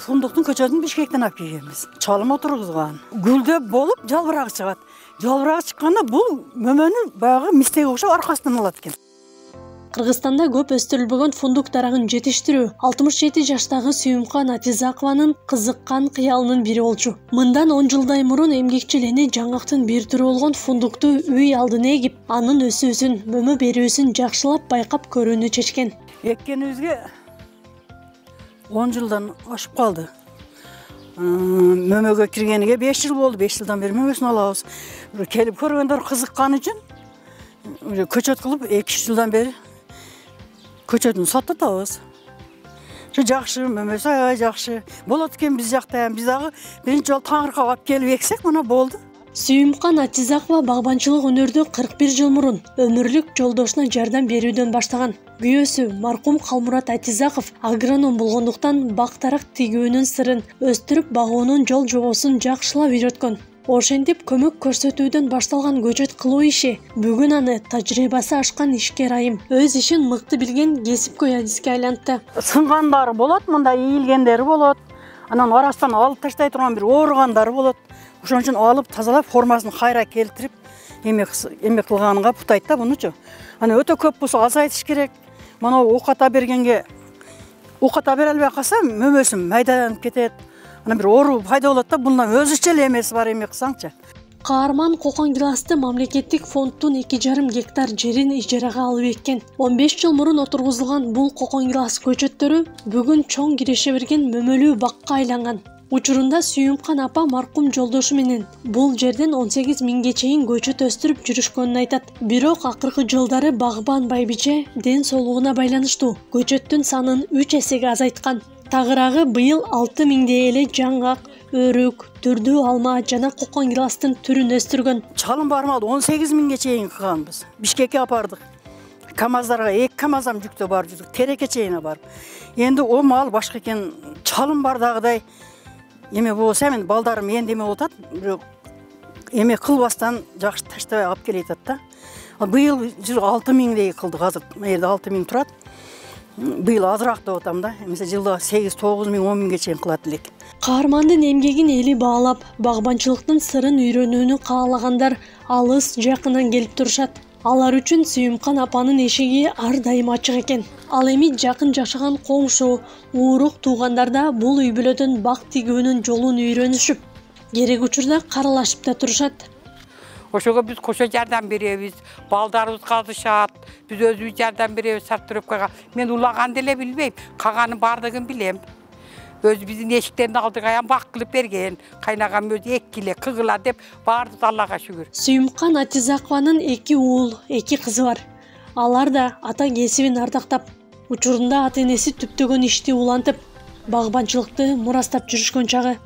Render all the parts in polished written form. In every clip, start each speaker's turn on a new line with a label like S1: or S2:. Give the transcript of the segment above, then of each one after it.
S1: Фундуктун көчөтүн Бишкектен алып келгенбиз. Чалым отургузган. Гүлдөп болуп жалбырагы чыгат. Жалбырагы чыкканда бул мөмөнү баягы мистеге окшоп аркасынан алат экен.
S2: Кыргызстанда көп өстүрүлбөгөн фундук дарагын жетиштирүү 67 жаштагы Сүйүмкан Атизакованын кызыккан кыялынын бири болчу. Мындан 10 жылдай мурун эмгекчилени жаңактын бир түрү болгон фундукту үй алдына эгип, анын өсүүсүн, мөмө берүүсүн жакшылап байкап көрүүнү чечкен.
S1: Эккенибизге 10 жылдан ашып калды. Мөмөгө киргениге 5 жыл болду. 5 жылдан бери мөмөсүн алабыз. Келип көргөндөр кызыккан үчүн көчөт кылып 2 жылдан бери көчөтүн сататабыз. Жакшы, мөмөсү аябай жакшы. Болот экен биз жакта. Биз дагы биринчи жолу таңыркап алып келип эксек, мына болду.
S2: Сүйүмкан Атизакова багбанчылык өнөрдү 41 жыл мурун өмүрлүк жолдошуна жардам берүүдөн баштаган. Күйөөсү маркум Калмурат Атизаков агроном болгондуктан бак-тарак тигүүнүн сырын, өстүрүп багуунун жол жобосун жакшылап үйрөткөн. Ошентип көмөк көрсөтүүдөн башталган көчөт кылуу иши бүгүн аны тажрыйбасы ашкан ишкер айым, өз ишин мыкты билген кесипкөй адиске айлантты.
S1: Сынгандары болот, мында ийилгендери болот. Анан арасынан алып таштай турган бир ооругандары болот. Ошон үчүн алып тазалап формасын кайра келтирип, эмек кылганга путайт да бунучу. Аны өтө көп болсо азайтыш керек. Мына ок ата бергенге ок ата бере албай калса мөмөсү майдаланып кетет. Ана бир оору пайда болот да, bundan өзүчө эле эмеси бар эмек кылсаңчы.
S2: Каарман Кокон Гиласты мамлекеттик фонддун 2,5 гектар жерин ижарага алып эккен. 15 жыл мурун отургузулган бул Кокон Гилас көчөттөрү бүгүн чоң киреше берген мөмөлүү бакка айланган. Учурунда Сүйүмкан апа маркум жолдошу менен бул жерден 18 миңге чейин көчөт өстүрүп жүрүшкөнүн айтат. Бирок акыркы жылдары багбан байбиче ден соолугуна байланыштуу көчөттүн санын 3 эсеге азайткан. Тагыраагы быйыл 6 миңдей эле жаңгак, өрүк, түрдүү алма жана Кокон Гиластын түрүн өстүргөн.
S1: Чалым бармады 18 миңге чейин кылганбыз. Бишкекке апардык. КамАЗдарга 2 КамАЗам жүктө бар жүрдүк. Тереке чейин барып. Энди о мал башка экен. Чалым бардагыдай эме болсо эми балдарым энди эме болот, бирок эме кылбастан жакшы таштабай алып келет да. Быйыл 6 миңдей кылдык, азыр мына жерде 6 миң турат. Быйыл азыраак деп атам да. Эмесе жылда 8-9 миң, 10 миңге чейин кылат элек.
S2: Каармандын эмгегин эли баалап, багбанчылыктын сырын үйрөнүүнү каалагандар алыс жакындан келип турушат. Алар үчүн Сүйүмкан апанын эшиги ар дайым ачык экен. Ал эми жакын жашаган коңшу, уурук туугандар да бул үй бүлөдөн бак тигүүнүн жолун үйрөнүшүп, керек учурда каралашып да турушат.
S3: Ошого биз кошо жардам беребиз, балдарыбыз казышат, биз өзүбүз жардам беребиз сартырыпкага. Мен улаганды эле билбейм, каганы бардыгын билем. Өз биздин эшиктердин алдыга аян бак кылып берген, кайнагам өзү эккиле, кыгыла деп бардык Аллага шүгүр.
S2: Сүйүмкан Атизакованын 2 уул, 2 кызы бар. Алар да ата кесибин ардактап, учурунда ата энеси түптөгөн ишти улантып, багбанчылыкты мурастап жүрүшкөн чагы.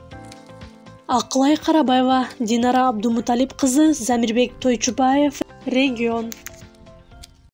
S2: Акылай Карабаева, Динара Абдумуталип кызы, Замирбек Тойчубаев, Регион.